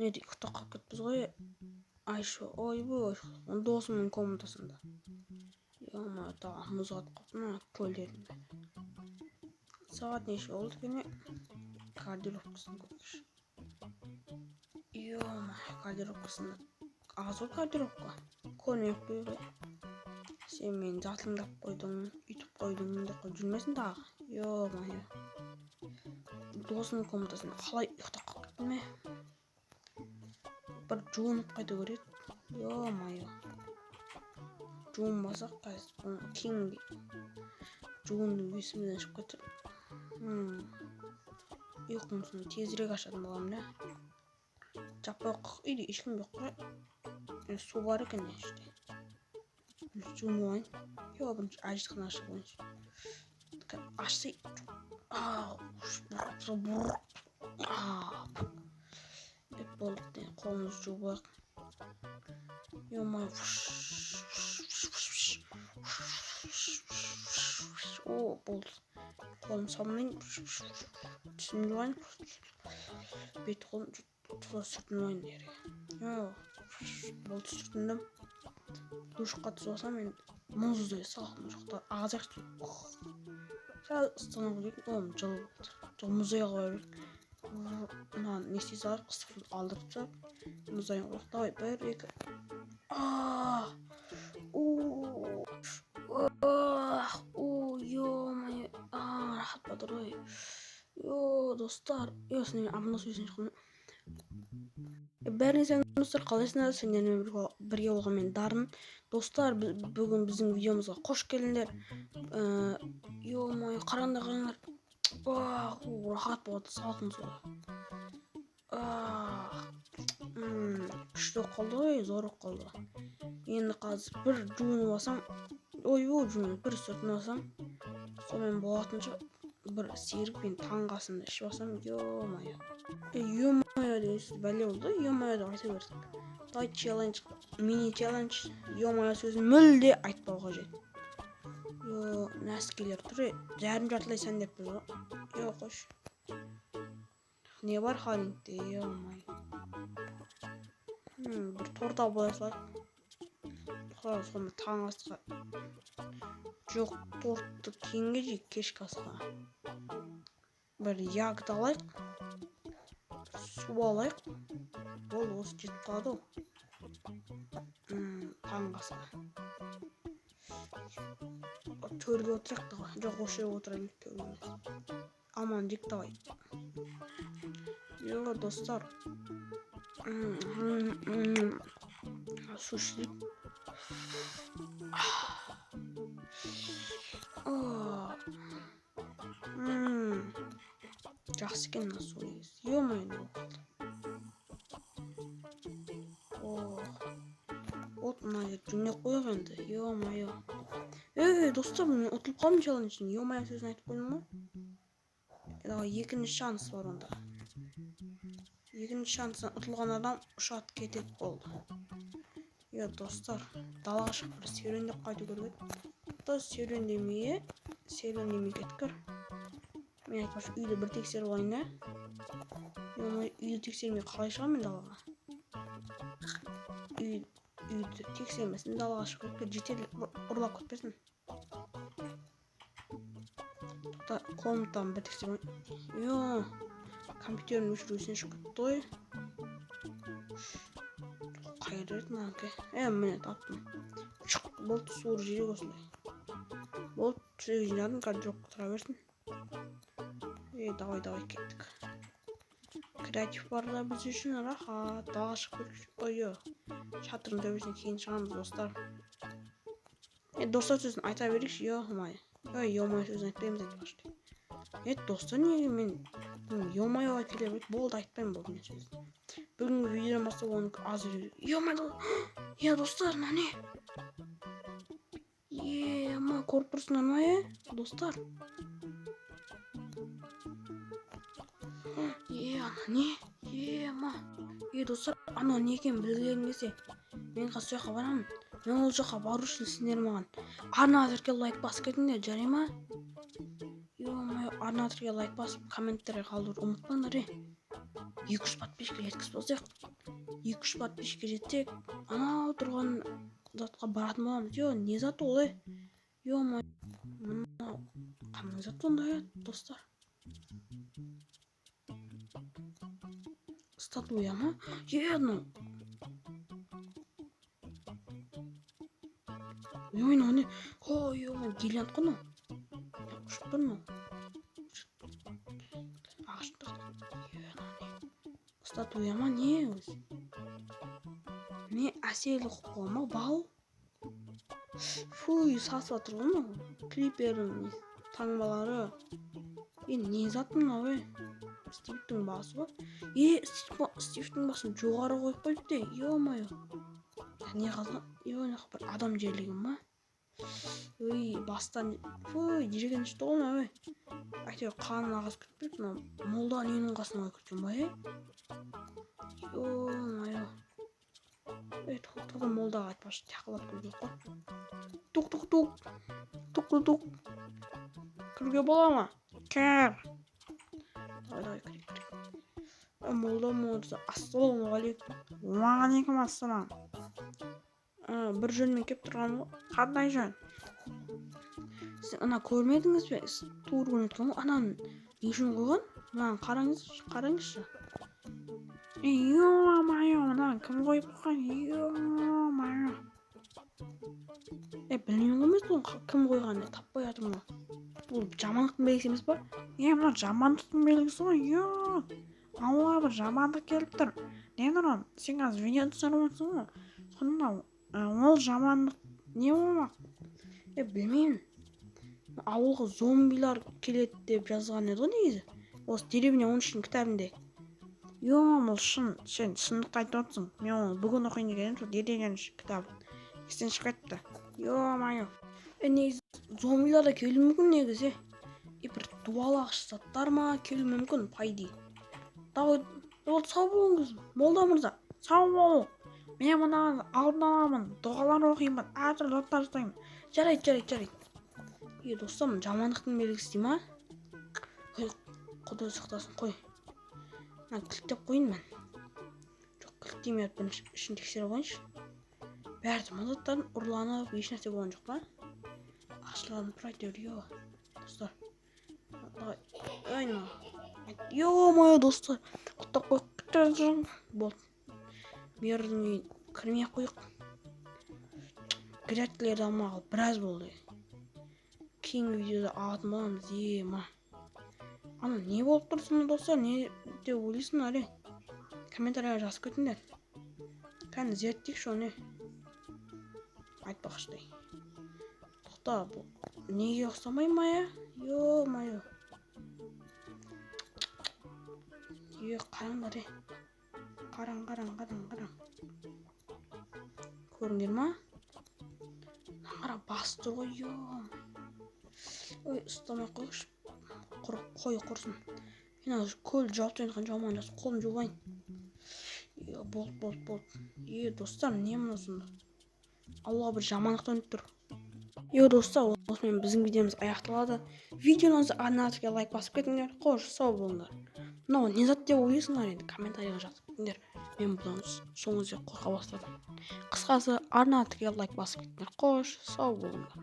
Не дейік, ұйықтап қалып кетіппіз ғой. Айшы, ойбой, досымның комнатасында. Ема, тағы мұз қатып қалыпты мына көлдерінде. Сағат неше болды екен? Гардеробкасын көрейікші. Ема, гардеробкасында. Аз ғой гардеробка. Көрмей қой. Сен мені затылыңдап қойдың, үйтіп қойдың деп қойып жүрмесін тағы. Ема. Досымның комнатасында қалай ұйықтап қалып кеттім ме? Bir жуынып қайта көрейік. Ё-майо. Жуынбасақ қазір бұны кеңге. Жуындың есімден шығып кетір. Ұйқымсын тезірек ашатын боламын, да? Жаппай үйде ешкім жоқ қой. Су бар екен іште. Жуынып алайын. Йо, бірінші ажитқаны ашып алайыншы. Ашсай. Болды, қолымыз жуып. Ё-майо. О, болды. Қолым салмайын. Түсін жуайын. Бет қолым сүртін жуайын дері. Болды, сүртіндім. Душқа түсіп алсам, мен мұздай салқын жоқта ағыз аяқ сәл ыстығын көрейік. Оғым жылы болды. Жыл мұздай қойып. Мынаны не істей салайық, ыстығын алдырып салып. Мұздайын қойық. Давай, бір, екі. Ё-майо. Рахат батыр ғой. Йо, достар. Йо, сенен амына сөйсін шықын. Бәріне сән достар, қалайсыңдар? Сендермен бірге болған мен Дарын. Достар, бүгін біздің видеомызға қош келдіңдер. Ё-майо, қараңдар. Рахат болады, салқын суға. Күшті қалды ғой, зорық қалды. Енді қазір бір жуынып алсам, бір сүртініп алсам, сонымен болатынша бір серікпен таңғы асымды ішіп алсам, ё-майо. Ё-майо дейсіз, бәле болды, ё-майо да айта бердік. Давай челлендж, мини-челлендж, ё-майо сөзін мүлде айтпау қажет. Нәскелер тұр, жарым-жартылай сәндеп біз ғой. Йо, қош. Не бар халіңде, ё-майо. Бір торта болай салайық. Сонда таң асқа. Жоқ, тортты кейінге жейік, кешкі асқа. Бір ягод алайық. Су алайық. Ол осы жетіп қалады ол. Таң асқа. Төрге отырайық та ғой. Жоқ, осы жерге отырайық төрге. Аман жек давай. Йо, достар. Су ішейік. Жақсы екен мына су егіз. Ё-майо, не болып қалды. От мына жер жүнек қойық енді. Ё-майо. Достар, мен ұтылып қалдым челленджін. Ё-майо сөзін айтып қойдым ғой. Екінші шанс бар онда. Екінші шанстан ұтылған адам ұшады кетеді болды. Йо, достар, далаға шығып бір серуендеп қайту керек. Дос серуендемей кеткір. Мен айтпашы үйді бір тексеріп алайын, да? Үйді тексермей қалай шығам мен далаға? Үйді тексермесін далаға шығып жетерлік ұрлап кетпесін. Комнатаны бір тексеріп алайын. Йо, компьютердің өшірусіне шығып кетті ғой. Қайыр еді мынанке. Міне таптым. Болды, суыр жирек осындай. Болды, жүрек жинадым, гардеробқа тұра берсін. Давай кеттік. Креатив бар да біз үшін рахат. Далаға шығып кетіп. Ой-ё, шатырдың төбесіне кейін шығамыз, достар. Достар сөзін айта берейікші. Ё-майо. Ё-майо сөзін айтпаймыз айтпақшы. Достар, неге мен ё-майо келе береді? Болды, айтпаймын бұл мен сөзін. Бүгінгі видеодан бастап оны аз үйреніп. Ё-майо, достар, не? Ема, көріп тұрсыңдар ма, достар? Не? Ема. Достар, анау не екен білгілерің келсе, мен қазір сояққа барамын. Мен ол жаққа бару үшін сендер маған арнадырге лайк басып кетіңдер, жарай ма? Ё-майо, арнадырге лайк басып, комменттерге қалдыруды ұмытпаңдар. 200 подписчикке жеткізіп болсақ, 2-3 подписчикке жетсек, анау тұрған затқа баратын боламыз. Не зат ол, Ё-моё, мынау қандай зат онда, достар? Статуя ма? Ну. Ой, ё-моё, гирлянт қой, ұшып тұр мынау. Статуя ма, не өзі? Не әсерлі қоқуы ма, бау? Фуй, сасып жатыр ғой мынау. Крипердің таңбалары. Не зат мынау, Стивтің басы ғой. Стивтің басын жоғары қойып қойыпты, ё-моё. Не қалған? Не бір адам жерлеген ма? Бастан, жүрген ішті ғой мынау, әйтеуір қанын ағызып кетпейді, мынау молда ненің қасына қойып кеткен ба, Ё-моё. Тоқтады, молдаға айтпашы, тақылап көрген қой. Тук. Кіруге бола ма? Кір. Давай, кір. Молда, ассалаумағалейкум. Уағалейкум ассалам. Бір жөнмен кеп тұрған ғой. Қандай жөн? Сіз ана көрмедіңіз бе? Тур ойнатқан ғой. Ананың не үшін қойған? Мынаны қараңызшы. Ё-моё, мынаны кім қойып қойған? Ё-моё. Білмеймін ғой мен кім қойғанын, таппай жатырмын ғой. Бұл жамандықтың белгісі емес па? Мына жамандықтың белгісі ғой. Алла, бір жамандық келіп тұр. Не нұран? Сен қазір видео түсіріп отырсың ғой. Сонда ол жамандық не болмақ? Білмеймін. Ауылға зомбилар келеді деп жазған еді ғой негізі. Осы деревня 13-дің кітабында. Ол шын, сен шындықты айтып отырсың. Мен оны бүгін оқиын деген сол деревняның кітабын. Естен шығайтты. Ё-моё. Негізі зомбилар да келуі мүмкін негізі. Бір дуалағыш заттар ма келуі мүмкін, пайди. Сау болыңыз, молда мырза. Сау бол. Мен мынаны алдын аламын, дұғалар оқимын, әртүрлі заттар жасаймын. Жарайды. Достым, жамандықтың белгісі ма? Құдай сақтасын, қой. Кілттеп қойын мен. Жоқ, кілттемей атпен ішін тексеріп қойыншы. Бәрді мазаттарын ұрланып, еш нәрсе болған жоқ па? Ақшыларын прайтер, достар. Ё-моё, достар. Құттап қойық. Болды. Бердің кірмей қойық. Грядкілерді алмағалы біраз болды. Кейінгі видеода алатын боламыз, Ана не болып тұрсың, достар? Не деп ойлайсың, әлі? Комментарияға жазып кетіңдер. Кәні зерттейік шоны. Айтпақшыдай. Тоқта, бұл неге ұқсамай ма, Ё-моё. Қараңдар, Қараң. Көріңдер ма? Қара басып тұр ғой, ұстамай қойғыш. Қой құрсын. Мен көл жауып жайнаған жауыман жасы қолым жуайын. Болды. Достар, не мұнасында? Аллаға бір жамандық төніп тұр. Достар, осымен біздің видеомыз аяқталады. Видеоңызды арнатыға лайк басып кетіңдер. Қош, сау болыңдар. Мынау не зат деп ойлайсыңдар енді комментарияға жазып кетіңдер. Мен бұдан соңғы қорқа бастадым. Қысқасы арнатыға лайк басып кетіңдер. Қош, сау болыңдар.